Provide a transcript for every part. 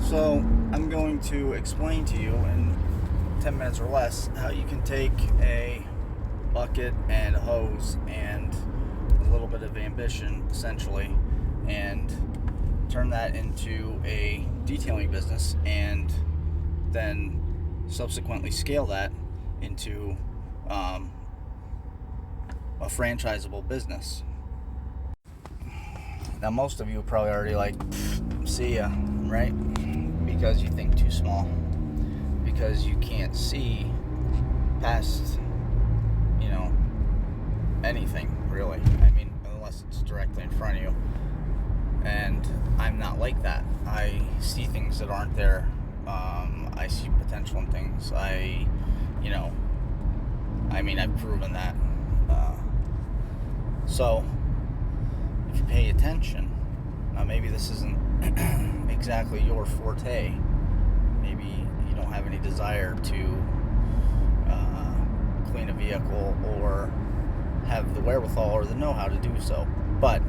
So I'm going to explain to you in 10 minutes or less how you can take a bucket and a hose and a little bit of ambition, essentially, and turn that into a detailing business, and then subsequently scale that into a franchisable business. Now, most of you probably already see ya, right? Because you think too small, because you can't see past, anything really. I mean, unless it's directly in front of you. And I'm not like that. I see things that aren't there. I see potential in things. I've proven that. So, if you pay attention, now maybe this isn't exactly your forte. Maybe you don't have any desire to clean a vehicle or have the wherewithal or the know-how to do so. But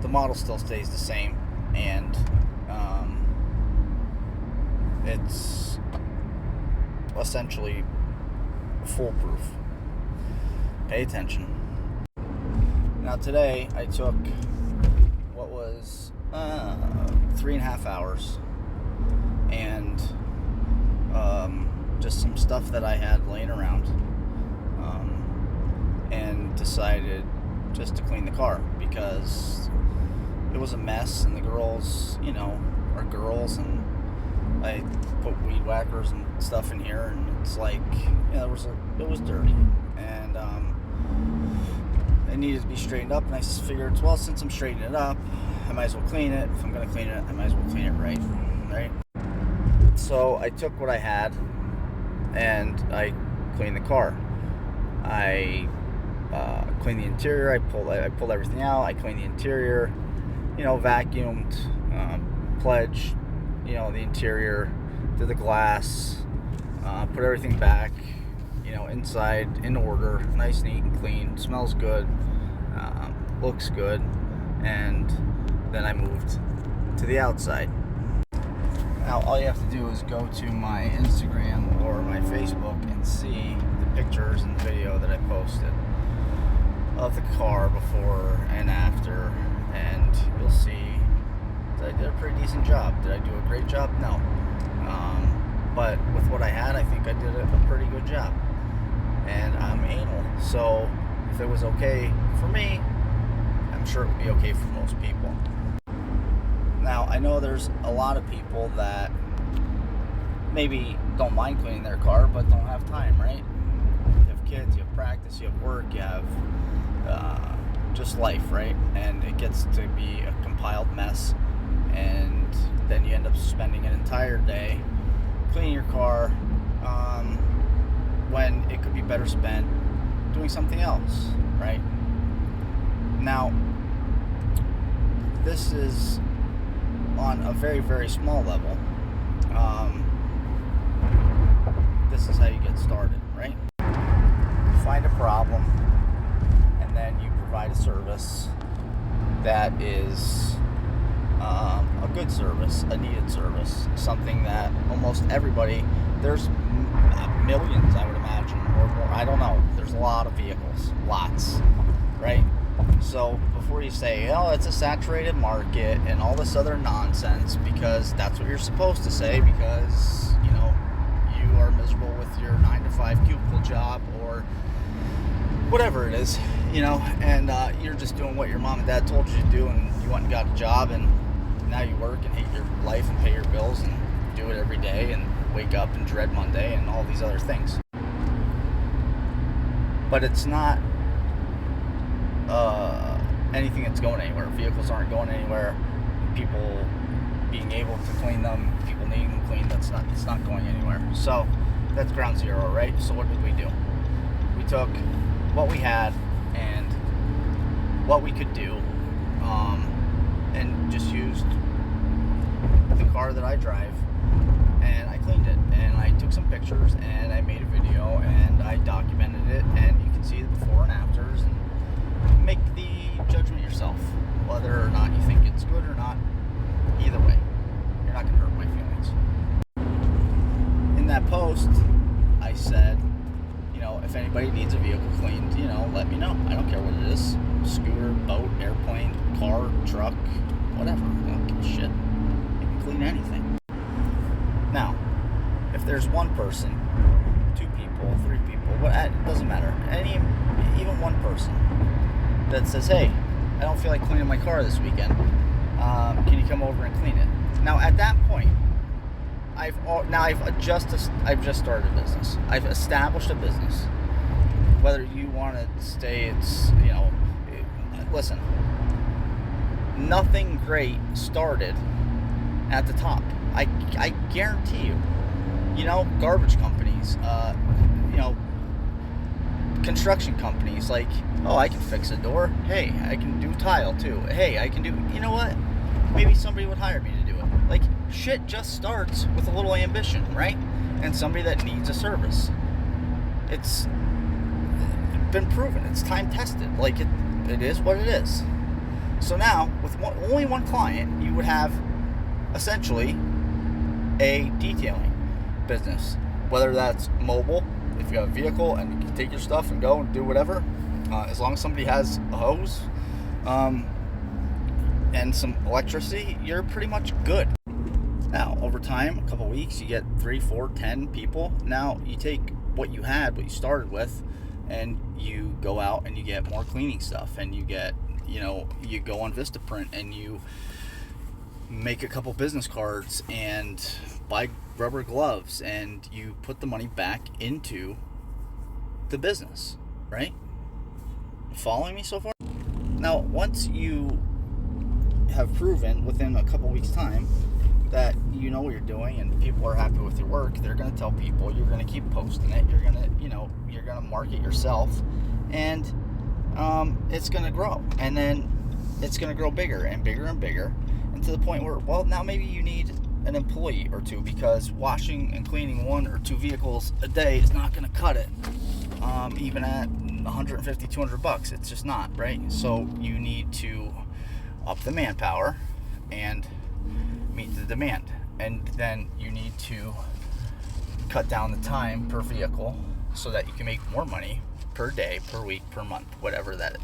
the model still stays the same, and it's essentially foolproof. Pay attention. Now today I took what was 3.5 hours and just some stuff that I had laying around, and decided just to clean the car because it was a mess, and the girls, are girls, and I put weed whackers and stuff in here, and it's like, it was dirty, and it needed to be straightened up, and I figured, well, since I'm straightening it up, I might as well clean it. If I'm going to clean it, I might as well clean it right? So I took what I had, and I cleaned the car. I cleaned the interior. I pulled everything out. I cleaned the interior, vacuumed, pledged, the interior, did the glass, put everything back, inside in order, nice, neat, and clean. Smells good, looks good, and then I moved to the outside. Now all you have to do is go to my Instagram or my Facebook and see the pictures and the video that I posted of the car before and after, and you'll see that I did a pretty decent job. Did I do a great job? No. But with what I had, I think I did a pretty good job. And I'm anal, so if it was okay for me, I'm sure it would be okay for most people. Now, I know there's a lot of people that maybe don't mind cleaning their car, but don't have time, right? You have kids, you have practice, you have work, you have just life, right? And it gets to be a compiled mess, and then you end up spending an entire day cleaning your car when it could be better spent doing something else, right? Now, this is on a very, very small level. This is how you get started, right? You find a problem, and then you provide a service that is a good service, a needed service, something that almost everybody, there's millions, I would imagine, or more, I don't know, there's a lot of vehicles, lots, right? So before you say, it's a saturated market and all this other nonsense, because that's what you're supposed to say, because you are miserable with your 9-to-5 cubicle job or whatever it is, and you're just doing what your mom and dad told you to do, and you went and got a job, and now you work and hate your life and pay your bills and do it every day and wake up and dread Monday and all these other things. But it's not anything that's going anywhere. Vehicles aren't going anywhere. People being able to clean them, people needing them cleaned, it's not going anywhere. So that's ground zero, right? So what did we do? We took what we had and what we could do, and just used the car that I drive, and I cleaned it, and I took some pictures, and I made a video, and I documented it, and you can see the before and afters, and make the judgment yourself, whether or not you think it's good or not. Either way, you're that post, I said, if anybody needs a vehicle cleaned, let me know. I don't care what it is. Scooter, boat, airplane, car, truck, whatever. I don't give a shit. You can clean anything. Now, if there's one person, 2 people, 3 people, it doesn't matter. Even one person that says, hey, I don't feel like cleaning my car this weekend. Can you come over and clean it? Now, at that point, I've just started a business. I've established a business. Whether you want to stay, listen, nothing great started at the top. I guarantee you. Garbage companies, construction companies, like, oh, I can fix a door. Hey, I can do tile too. Hey, I can do, you know what? Maybe somebody would hire me to do it. Like, shit just starts with a little ambition, right? And somebody that needs a service. It's been proven. It's time tested. Like, it is what it is. So now, with only one client, you would have essentially a detailing business. Whether that's mobile, if you have a vehicle and you can take your stuff and go and do whatever, as long as somebody has a hose and some electricity, you're pretty much good. Now, over time, a couple weeks, you get 3, 4, 10 people. Now, you take what you started with, and you go out and you get more cleaning stuff, and you get, you go on Vistaprint and you make a couple business cards and buy rubber gloves, and you put the money back into the business, right? Following me so far? Now, once you have proven within a couple weeks' time that you know what you're doing and people are happy with your work, they're going to tell people, you're going to keep posting it, you're going to market yourself, and it's going to grow, and then it's going to grow bigger and bigger and bigger, and to the point where, well, now maybe you need an employee or 2, because washing and cleaning 1 or 2 vehicles a day is not going to cut it, even at $150, $200. It's just not, right? So you need to up the manpower and meet the demand, and then you need to cut down the time per vehicle so that you can make more money per day, per week, per month, whatever that is.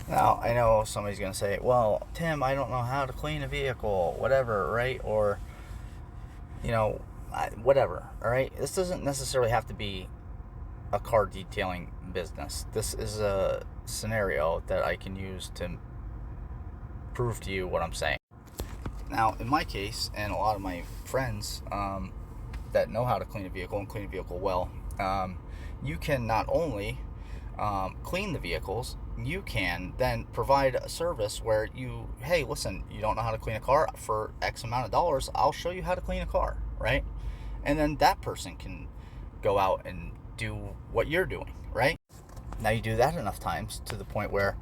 Now, I know somebody's going to say, well, Tim, I don't know how to clean a vehicle, whatever, right? Or, whatever, all right? This doesn't necessarily have to be a car detailing business. This is a scenario that I can use to prove to you what I'm saying. Now, in my case, and a lot of my friends that know how to clean a vehicle and clean a vehicle well, you can not only clean the vehicles, you can then provide a service where hey, listen, you don't know how to clean a car, for X amount of dollars, I'll show you how to clean a car, right? And then that person can go out and do what you're doing, right? Now, you do that enough times to the point where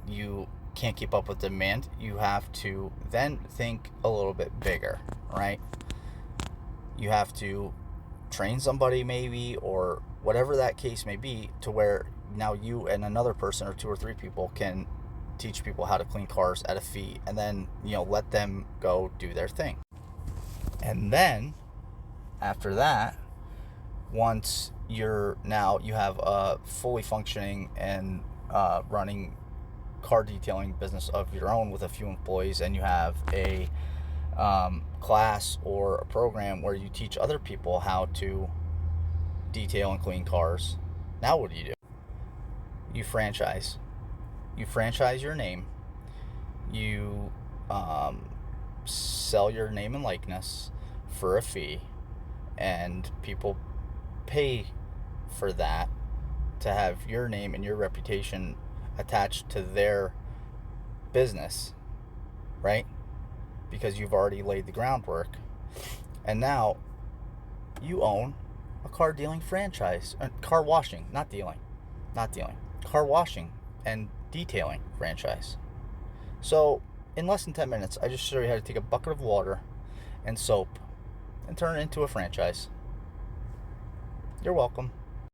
you can't keep up with demand. You have to then think a little bit bigger, right? You have to train somebody maybe, or whatever that case may be, to where now you and another person or 2 or 3 people can teach people how to clean cars at a fee, and then let them go do their thing. And then after that, once you have a fully functioning and running car detailing business of your own with a few employees, and you have a class or a program where you teach other people how to detail and clean cars, now what do? You franchise. You franchise your name. You sell your name and likeness for a fee, and people pay for that to have your name and your reputation attached to their business, right? Because you've already laid the groundwork, and now you own a car dealing franchise, car washing, not dealing, car washing and detailing franchise. So in less than 10 minutes, I just showed you how to take a bucket of water and soap and turn it into a franchise. You're welcome.